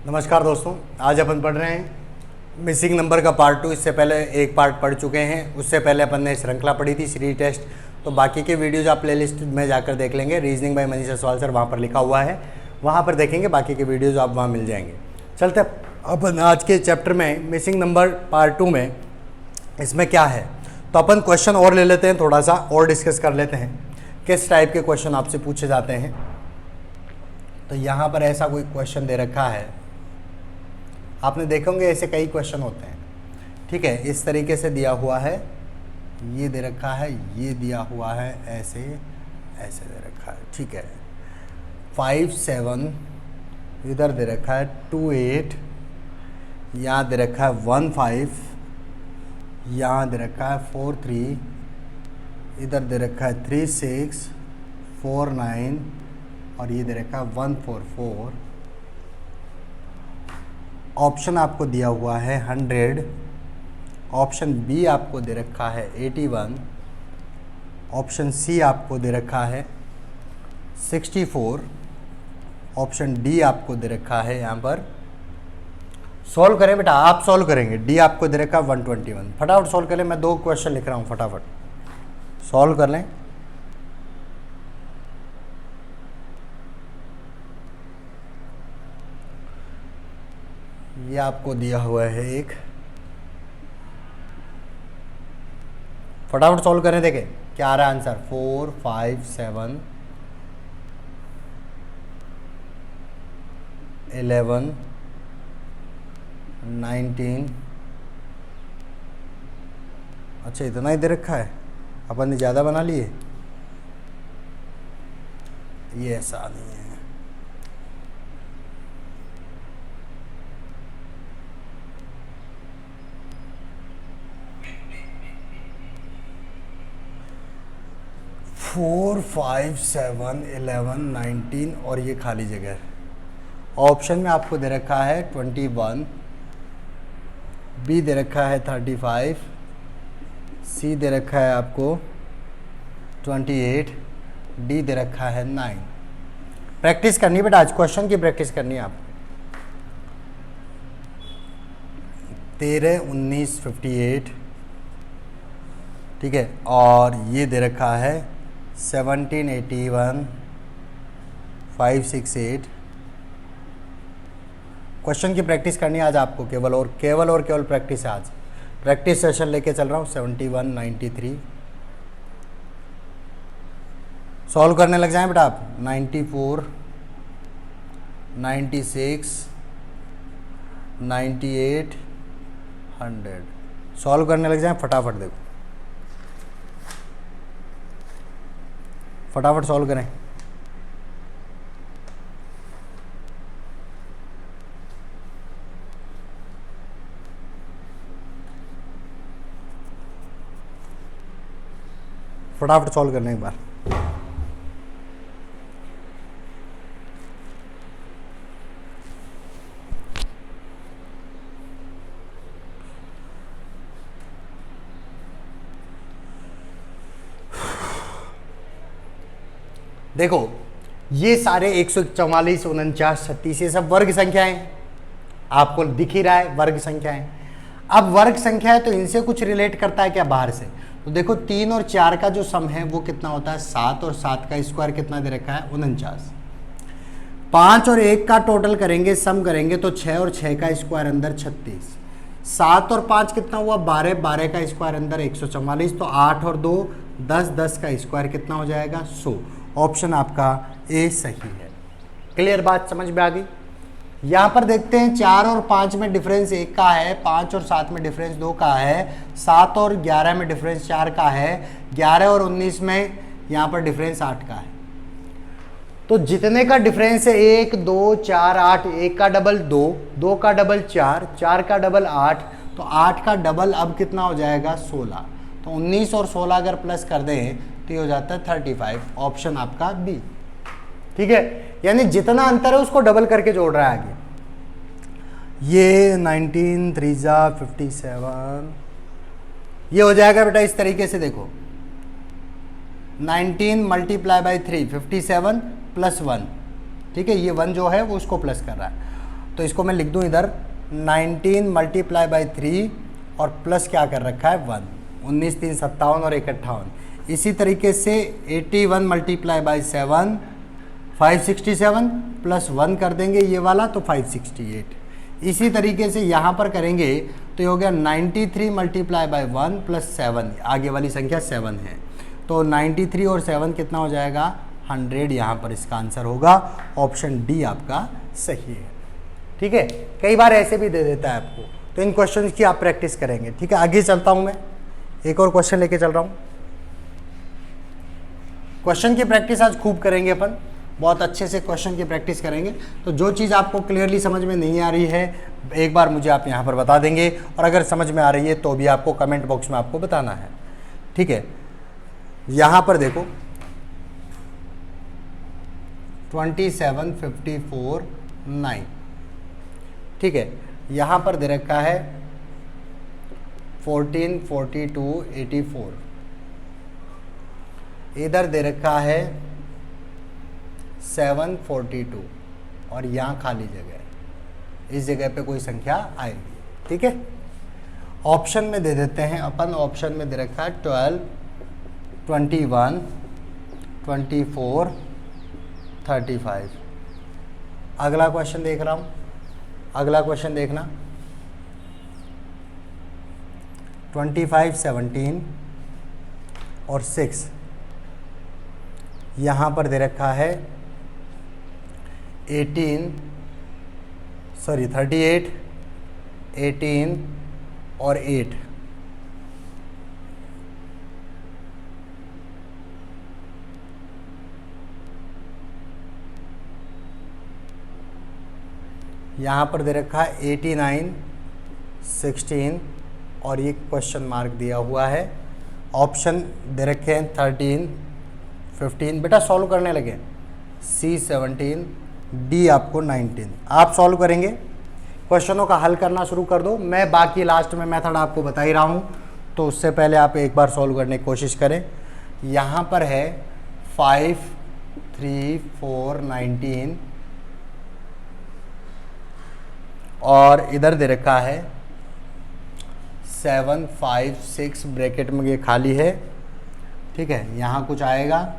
नमस्कार दोस्तों, आज अपन पढ़ रहे हैं मिसिंग नंबर का पार्ट 2। इससे पहले एक पार्ट पढ़ चुके हैं। उससे पहले अपन ने श्रृंखला पढ़ी थी सीरीज टेस्ट। तो बाकी के वीडियोज आप प्लेलिस्ट में जाकर देख लेंगे। रीजनिंग बाय मनीषा सवाल सर वहाँ पर लिखा हुआ है, वहाँ पर देखेंगे। बाकी के वीडियोज आप वहाँ मिल जाएंगे। चलते अपन आज के चैप्टर में मिसिंग नंबर पार्ट 2 में इसमें क्या है, तो अपन क्वेश्चन और ले लेते हैं, थोड़ा सा और डिस्कस कर लेते हैं किस टाइप के क्वेश्चन आपसे पूछे जाते हैं। तो यहाँ पर ऐसा कोई क्वेश्चन दे रखा है, आपने देखे होंगे ऐसे कई क्वेश्चन होते हैं। ठीक है, इस तरीके से दिया हुआ है, ये दे रखा है, ये दिया हुआ है, ऐसे ऐसे दे रखा है। ठीक है, 5 7 इधर दे रखा है 2 8, यहाँ दे रखा है 1 5, यहाँ दे रखा है 4 3, इधर दे रखा है 3 6 4 9 और ये दे रखा है 1 4 4। ऑप्शन आपको दिया हुआ है 100, ऑप्शन बी आपको दे रखा है 81, ऑप्शन सी आपको दे रखा है 64, ऑप्शन डी आपको दे रखा है यहाँ पर। सॉल्व करें बेटा, आप सॉल्व करेंगे। डी आपको दे रखा है 121। फटाफट सॉल्व करें, मैं 2 क्वेश्चन लिख रहा हूँ, फटाफट सॉल्व कर लें। ये आपको दिया हुआ है एक, फटाफट सॉल्व करें, देखें क्या आ रहा है आंसर। 4 5 7 11 19। अच्छा, इतना ही दे रखा है, अपन ने ज़्यादा बना लिए। ये ऐसा नहीं है। फोर 5 7 11 19 और ये खाली जगह। ऑप्शन में आपको दे रखा है 21, बी दे रखा है 35, सी दे रखा है आपको 28, डी दे रखा है 9। प्रैक्टिस करनी बेटा, आज क्वेश्चन की प्रैक्टिस करनी है आपको। 13 19 58, ठीक है, और ये दे रखा है 17 81 5 6 8। क्वेश्चन की प्रैक्टिस करनी है आज आपको, केवल और केवल प्रैक्टिस है आज। प्रैक्टिस सेशन लेके चल रहा हूँ। 71 93 सॉल्व करने लग जाएं बेटा आप। 94 96 98 100 सॉल्व करने लग जाएं फटाफट। देखो फटाफट सॉल्व करें। फटाफट सॉल्व करने एक बार। देखो ये सारे 144 49 36 ये सब वर्ग संख्याएं आपको दिख ही रहा है, वर्ग संख्याएं। अब वर्ग संख्या है तो इनसे कुछ रिलेट करता है क्या बाहर से? तो देखो 3 और 4 का जो सम है वो कितना होता है 7, और 7 का स्क्वायर कितना दे रखा है 49। 5 और 1 का टोटल करेंगे, सम करेंगे तो 6 और 6 का स्क्वायर अंदर 36। 7 और 5 कितना हुआ 12, 12 का स्क्वायर अंदर 144। तो 8 और 2 10, 10 का स्क्वायर कितना हो जाएगा 100। ऑप्शन आपका ए सही है। क्लियर बात समझ में आ गई? यहाँ पर देखते हैं 4 और 5 में डिफरेंस 1 का है, 5 और 7 में डिफरेंस 2 का है, 7 और 11 में डिफरेंस 4 का है, 11 और 19 में यहाँ पर डिफरेंस 8 का है। तो जितने का डिफरेंस है 1 2 4 8, 1 का डबल 2, 2 का डबल 4, 4 का डबल 8, तो 8 का डबल अब कितना हो जाएगा 16। तो 19 और 16 अगर प्लस कर दें तो ये हो जाता है 35। ऑप्शन आपका बी। ठीक है, यानी जितना अंतर है उसको डबल करके जोड़ रहा है आगे। ये 19 3 57 ये हो जाएगा बेटा इस तरीके से। देखो 19 मल्टीप्लाई बाई 3 57 प्लस 1, ठीक है, ये 1 जो है वो उसको प्लस कर रहा है। तो इसको मैं लिख दूं इधर 19 मल्टीप्लाई बाई 3 और प्लस क्या कर रखा है 1, 19 3 57 और 1 58। इसी तरीके से 81 मल्टीप्लाई बाई 7 567 प्लस 1 कर देंगे ये वाला तो 568। इसी तरीके से यहाँ पर करेंगे तो ये हो गया 93 मल्टीप्लाई बाई 1 प्लस 7, आगे वाली संख्या 7 है, तो 93 और 7 कितना हो जाएगा 100। यहाँ पर इसका आंसर होगा ऑप्शन डी आपका सही है। ठीक है, कई बार ऐसे भी दे देता है आपको, तो इन क्वेश्चन की आप प्रैक्टिस करेंगे। ठीक है, आगे चलता हूँ मैं, एक और क्वेश्चन लेके चल रहा हूँ। क्वेश्चन की प्रैक्टिस आज खूब करेंगे अपन, बहुत अच्छे से क्वेश्चन की प्रैक्टिस करेंगे। तो जो चीज़ आपको क्लियरली समझ में नहीं आ रही है एक बार मुझे आप यहाँ पर बता देंगे, और अगर समझ में आ रही है तो भी आपको कमेंट बॉक्स में आपको बताना है। ठीक है, यहाँ पर देखो 27 54 9। ठीक है, यहाँ पर दे रखा है 14 42 84, इधर दे रखा है 7 42 और यहाँ खाली जगह है, इस जगह पे कोई संख्या आएगी। ठीक है, ऑप्शन में दे देते हैं अपन। ऑप्शन में दे रखा है 12 21 24 35। अगला क्वेश्चन देख रहा हूँ, अगला क्वेश्चन देखना 25 17 और 6, यहाँ पर दे रखा है 38 18 और 8। यहाँ पर दे रखा है 89 16 और ये क्वेश्चन मार्क दिया हुआ है। ऑप्शन दे रखे हैं 13 15। बेटा सॉल्व करने लगे, सी 17, डी आपको 19। आप सॉल्व करेंगे, क्वेश्चनों का हल करना शुरू कर दो। मैं बाकी लास्ट में मेथड आपको बता ही रहा हूँ, तो उससे पहले आप एक बार सॉल्व करने की कोशिश करें। यहाँ पर है 5 3 4 19 और इधर दे रखा है 7 5 6, ब्रैकेट में ये खाली है। ठीक है, यहाँ कुछ आएगा,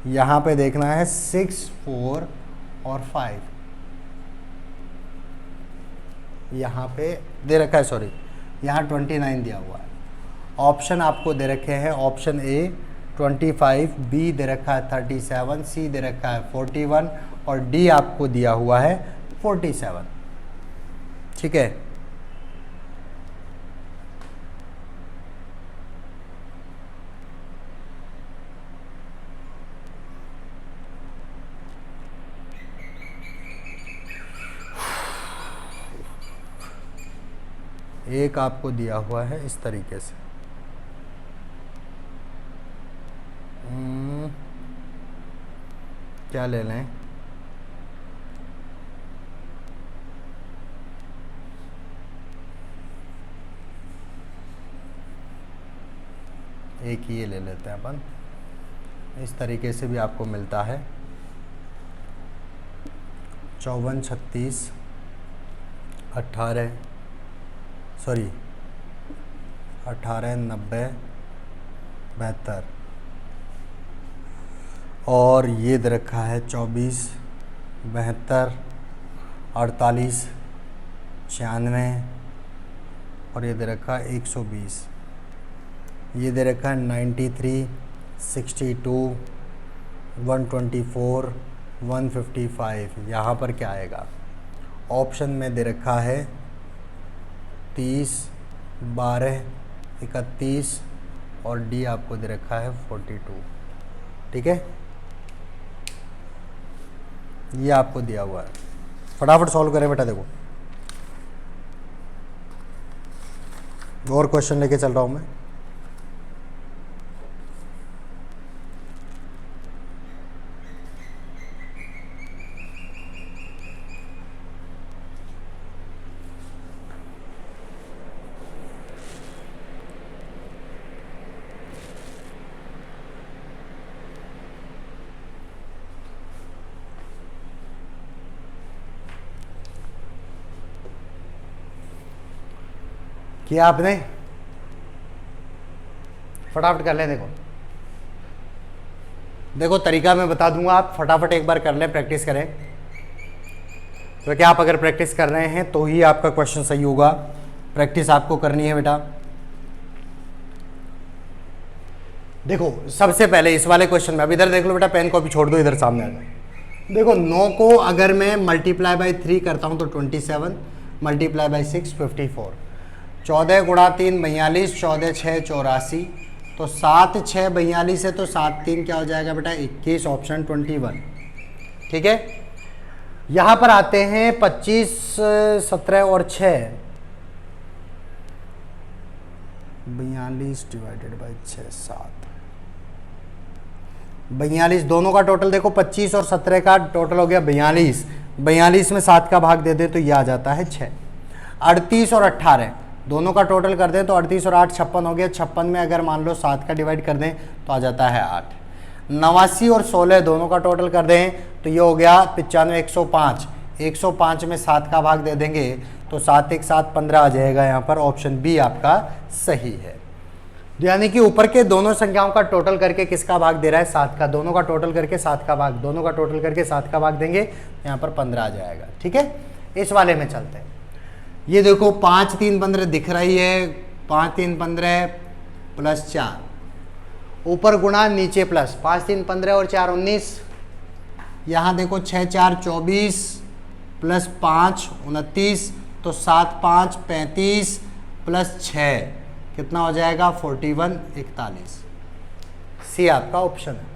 यहाँ पे देखना है 6 4 और 5, यहाँ पे दे रखा है, सॉरी यहाँ 29 दिया हुआ है। ऑप्शन आपको दे रखे हैं, ऑप्शन ए 25, बी दे रखा है 37, सी दे रखा है 41 और डी आपको दिया हुआ है 47। ठीक है, एक आपको दिया हुआ है इस तरीके से। क्या ले लें, एक ही ये ले लेते हैं अपन, इस तरीके से भी आपको मिलता है 54 36 18 90 72 और ये दे रखा है 24 72 48 96 और ये दे रखा है 120। ये दे रखा है 93 62 124 155। यहाँ पर क्या आएगा, ऑप्शन में दे रखा है 30 12 31 और डी आपको दे रखा है 42। ठीक है, ये आपको दिया हुआ है, फटाफट सॉल्व करें बेटा। देखो और क्वेश्चन लेके चल रहा हूँ मैं। किया आपने? फटाफट कर लें। देखो देखो तरीका मैं बता दूंगा, आप फटाफट एक बार कर लें, प्रैक्टिस करें। तो क्या आप अगर प्रैक्टिस कर रहे हैं तो ही आपका क्वेश्चन सही होगा। प्रैक्टिस आपको करनी है बेटा। देखो सबसे पहले इस वाले क्वेश्चन में, अब इधर देख लो बेटा, पेन कॉपी छोड़ दो, इधर सामने आ जाओ। देखो 9 को अगर मैं मल्टीप्लाई बाई 3 करता हूं तो 27, मल्टीप्लाई बाई 6 54, 14 गुणा 3 42, 14 6 84, तो 7 6 42 है, तो 7 3 क्या हो जाएगा बेटा 21, ऑप्शन 21। ठीक है, यहां पर आते हैं 25 17 और 6, 42 डिवाइडेड बाई 6 7, 42 दोनों का टोटल देखो, 25 और 17 का टोटल हो गया 42, 42 में 7 का भाग दे दे तो यह आ जाता है 6। 38 और 18 दोनों का टोटल कर दें तो 38 और 8 56 हो गया, 56 में अगर मान लो 7 का डिवाइड कर दें तो आ जाता है 8। 89 और 16 दोनों का टोटल कर दें तो ये हो गया 95 105, 105 में 7 का भाग दे देंगे तो 7 1 7 15 आ जाएगा। यहाँ पर ऑप्शन बी आपका सही है। यानी कि ऊपर के दोनों संख्याओं का टोटल करके किसका भाग दे रहा है 7 का, दोनों का टोटल करके 7 का भाग, दोनों का टोटल करके 7 का भाग देंगे, यहाँ पर 15 आ जाएगा। ठीक है, इस वाले में चलते हैं। ये देखो 5 3 15 दिख रही है, 5 3 15 प्लस 4, ऊपर गुणा नीचे प्लस, 5 3 15 और 4 19, यहाँ देखो 6 4 24 प्लस 5 29, तो 7 5 35 प्लस 6 कितना हो जाएगा 41 41। सी आपका ऑप्शन है।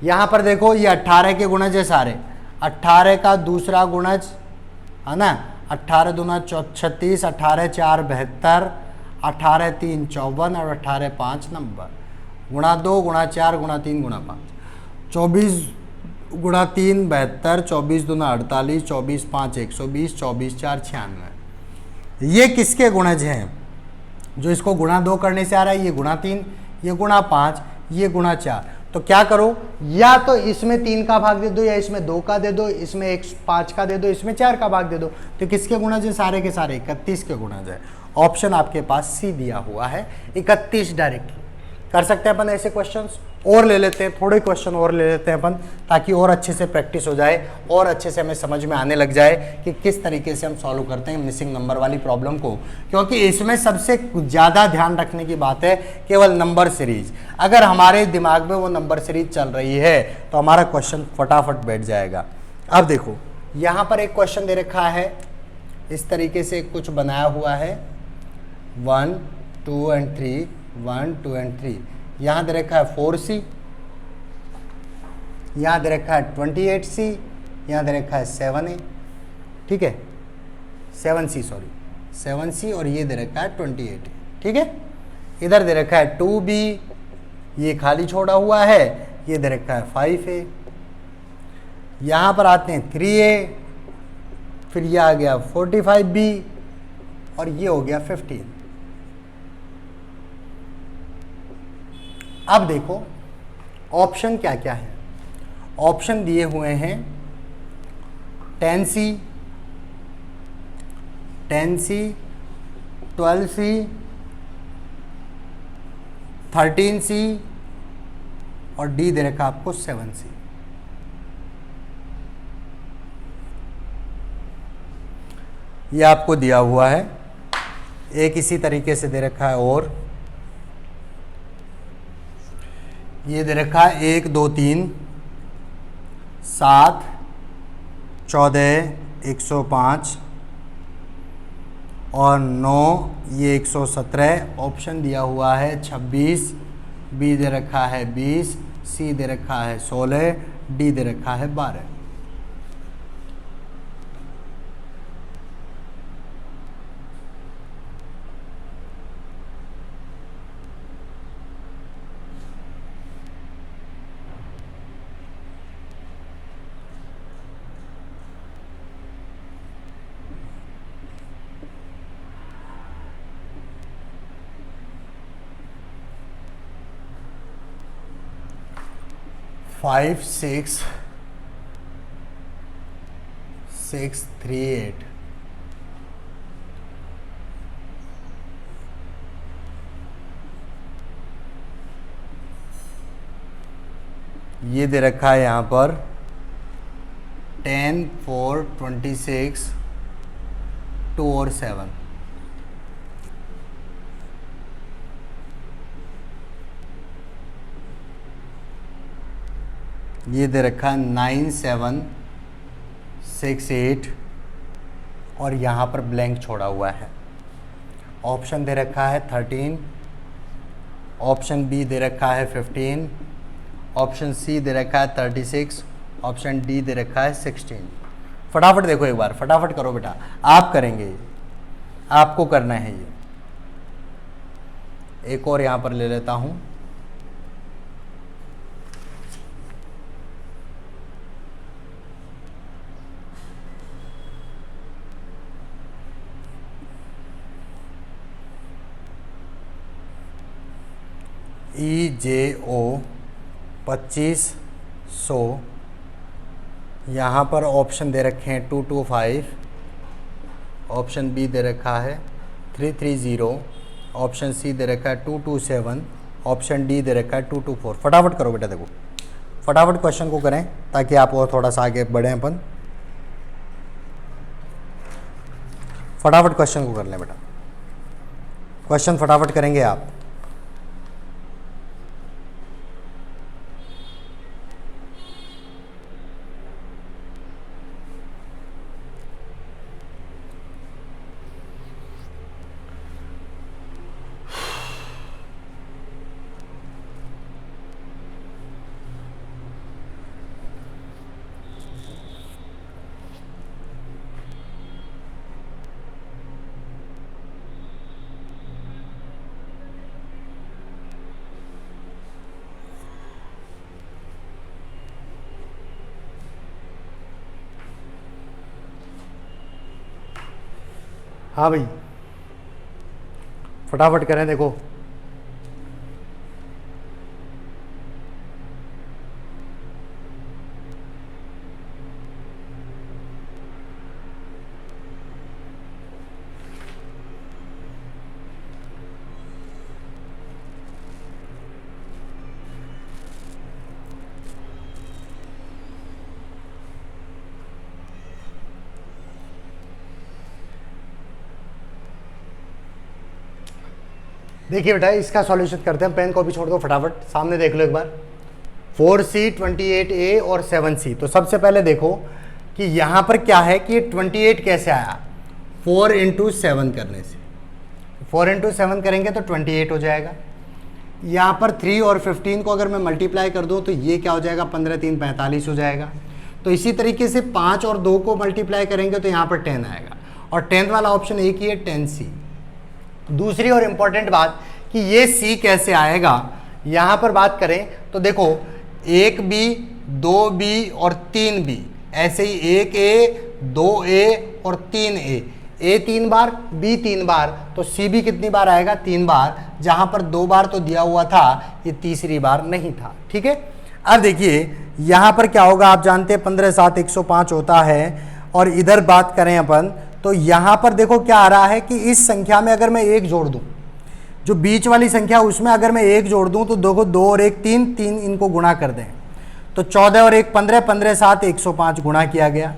यहाँ पर देखो ये 18 के गुणज है सारे, 18 का दूसरा गुणज है ना, 18 दूना 36, 18 4 72, 18 3 54 और 18 5 नंबर, गुणा 2 गुणा 4 गुणा 3 गुणा 5, 24 गुणा 3 72, 24 दूना 48, 24 5 120, 24 4 96। ये किसके गुणज हैं? जो इसको गुणा 2 करने से आ रहा है, ये गुणा 3, ये गुणा 5, ये गुणा 4। तो क्या करो, या तो इसमें 3 का भाग दे दो, या इसमें 2 का दे दो, इसमें 5 का दे दो, इसमें 4 का भाग दे दो। तो किसके गुणज है? सारे के सारे 31 के गुणज है। ऑप्शन आपके पास सी दिया हुआ है, 31 डायरेक्टली। कर सकते हैं अपन ऐसे क्वेश्चंस, और ले लेते हैं, थोड़े क्वेश्चन और ले लेते हैं अपन, ताकि और अच्छे से प्रैक्टिस हो जाए और अच्छे से हमें समझ में आने लग जाए कि किस तरीके से हम सॉल्व करते हैं मिसिंग नंबर वाली प्रॉब्लम को। क्योंकि इसमें सबसे ज़्यादा ध्यान रखने की बात है केवल नंबर सीरीज। अगर हमारे दिमाग में वो नंबर सीरीज चल रही है तो हमारा क्वेश्चन फटाफट बैठ जाएगा। अब देखो यहाँ पर एक क्वेश्चन दे रखा है, इस तरीके से कुछ बनाया हुआ है, 1 2 एंड 3, 1 2 एंड 3। यहाँ दे रखा है 4C, यहाँ दे रखा है 28C, यहाँ दे रखा है 7A। ठीक है, 7C सॉरी 7C, और ये दे रखा है 28A। ठीक है, इधर दे रखा है 2B, ये खाली छोड़ा हुआ है, ये दे रखा है 5A। यहाँ पर आते हैं 3A, फिर ये आ गया 45B, और ये हो गया 15। अब देखो ऑप्शन क्या क्या है। ऑप्शन दिए हुए हैं 10C, 10C, 12C, 13C, और डी दे रखा आपको 7C। ये आपको दिया हुआ है, एक इसी तरीके से दे रखा है, और ये दे रखा है 1 2 3 7 14 105 और 9, ये 117। ऑप्शन दिया हुआ है 26, बी दे रखा है 20, सी दे रखा है 16, डी दे रखा है 12। फाइव 6 6 3 8। ये दे रखा है यहाँ पर 10, 4, 26, 2 और 7। ये दे रखा है 9, 7, 6, 8 और यहाँ पर ब्लैंक छोड़ा हुआ है। ऑप्शन दे रखा है 13, ऑप्शन बी दे रखा है 15, ऑप्शन सी दे रखा है 36, ऑप्शन डी दे रखा है 16। फटाफट देखो एक बार, फटाफट करो बेटा, आप करेंगे ये, आपको करना है ये। एक और यहाँ पर ले लेता हूँ। EJO 2500, यहाँ पर ऑप्शन दे रखे हैं 225, ऑप्शन बी दे रखा है 330, ऑप्शन सी दे रखा है 227, ऑप्शन डी दे रखा है 224। फटाफट करो बेटा, देखो फटाफट क्वेश्चन को करें ताकि आप और थोड़ा सा आगे बढ़ें अपन। फटाफट क्वेश्चन को कर लें बेटा, क्वेश्चन फटाफट करेंगे आप। हाँ भाई फटाफट करें, देखो देखिए बेटा, इसका सॉल्यूशन करते हैं। पेन कॉपी छोड़ दो, फटाफट सामने देख लो एक बार। 4C, 28A और 7C। तो सबसे पहले देखो कि यहाँ पर क्या है कि 28 कैसे आया, 4 × 7 करने से। 4 × 7 करेंगे तो 28 हो जाएगा। यहाँ पर 3 और 15 को अगर मैं मल्टीप्लाई कर दूँ तो ये क्या हो जाएगा, 15 3 45 हो जाएगा। तो इसी तरीके से 5 और 2 को मल्टीप्लाई करेंगे तो यहाँ पर 10 आएगा। और 10th वाला ऑप्शन एक ही है, 10C। दूसरी और इम्पॉर्टेंट बात कि ये C कैसे आएगा, यहाँ पर बात करें तो देखो 1B, 2B और 3B, ऐसे ही 1A, 2A और 3A। A 3 बार, B 3 बार, तो C भी कितनी बार आएगा, 3 बार। जहाँ पर 2 बार तो दिया हुआ था, ये तीसरी बार नहीं था। ठीक है, अब देखिए यहाँ पर क्या होगा, आप जानते हैं 15 7 105 होता है। और इधर बात करें अपन तो यहाँ पर देखो क्या आ रहा है कि इस संख्या में अगर मैं 1 जोड़ दूं, जो बीच वाली संख्या उसमें अगर मैं 1 जोड़ दूं तो देखो 2 और 1 3, 3 इनको गुणा कर दें तो 14 और 1 15, 15 7 105 गुणा किया गया।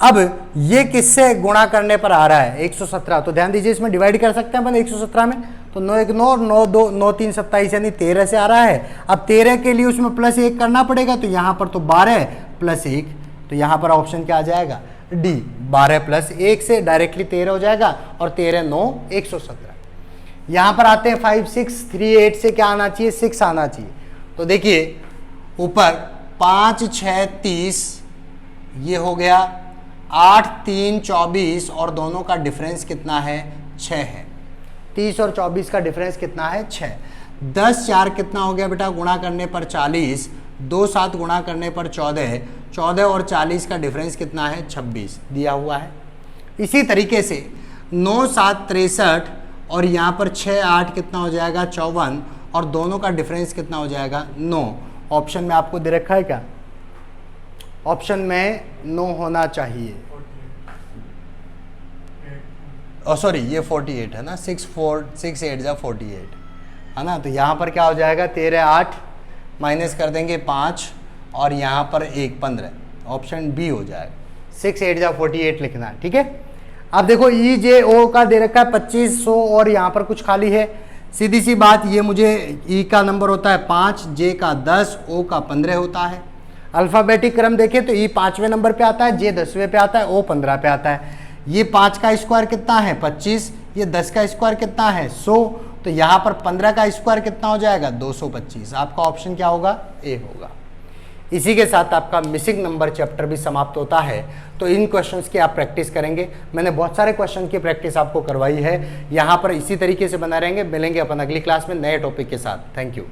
अब ये किससे गुणा करने पर आ रहा है, 117। तो ध्यान दीजिए, इसमें डिवाइड कर सकते हैं अपन 117 में, तो 9 1 9 और 9 2 9 3 27 यानी 13 से आ रहा है। अब 13 के लिए उसमें +1 करना पड़ेगा, तो यहाँ पर तो 12 + 1, तो यहाँ पर ऑप्शन क्या आ जाएगा, डी। 12 + 1 से डायरेक्टली 13 हो जाएगा और 13 9 117। यहाँ पर आते हैं 5 6 3 8 से क्या आना चाहिए, 6 आना चाहिए। तो देखिए ऊपर 5 6 30, ये हो गया 8 3 24 और दोनों का डिफरेंस कितना है, 6 है। 30 और 24 का डिफरेंस कितना है, 6। 10 4 कितना हो गया बेटा, गुणा करने पर 40, 2 7 गुणा करने पर 14, 14 और 40 का डिफरेंस कितना है, 26 दिया हुआ है। इसी तरीके से 9 7 63 और यहाँ पर 6 8 कितना हो जाएगा, 54 और दोनों का डिफरेंस कितना हो जाएगा, 9। ऑप्शन में आपको दे रखा है क्या, ऑप्शन में 9 होना चाहिए। सॉरी ये 48 है ना, 6 8 जा 48 है ना। तो यहाँ पर क्या हो जाएगा, 13 8 माइनस कर देंगे 5, और यहाँ पर 1 15, ऑप्शन बी हो जाएगा। 6 8 जा 48 लिखना है, ठीक है। अब देखो ई जे ओ का दे रखा है 2500 और यहाँ पर कुछ खाली है। सीधी सी बात, ये मुझे ई का नंबर होता है 5, जे का 10, ओ का 15 होता है। अल्फ़ाबेटिक क्रम देखें तो ई 5वें नंबर पे आता है, जे 10वें पे आता है, ओ 15 पे आता है। ये 5 का स्क्वायर कितना है 25, ये 10 का स्क्वायर कितना है 100, तो यहाँ पर 15 का स्क्वायर कितना हो जाएगा 225। आपका ऑप्शन क्या होगा, ए होगा। इसी के साथ आपका मिसिंग नंबर चैप्टर भी समाप्त होता है। तो इन क्वेश्चंस की आप प्रैक्टिस करेंगे। मैंने बहुत सारे क्वेश्चन की प्रैक्टिस आपको करवाई है, यहाँ पर इसी तरीके से बना रहेंगे। मिलेंगे अपन अगली क्लास में नए टॉपिक के साथ। Thank you.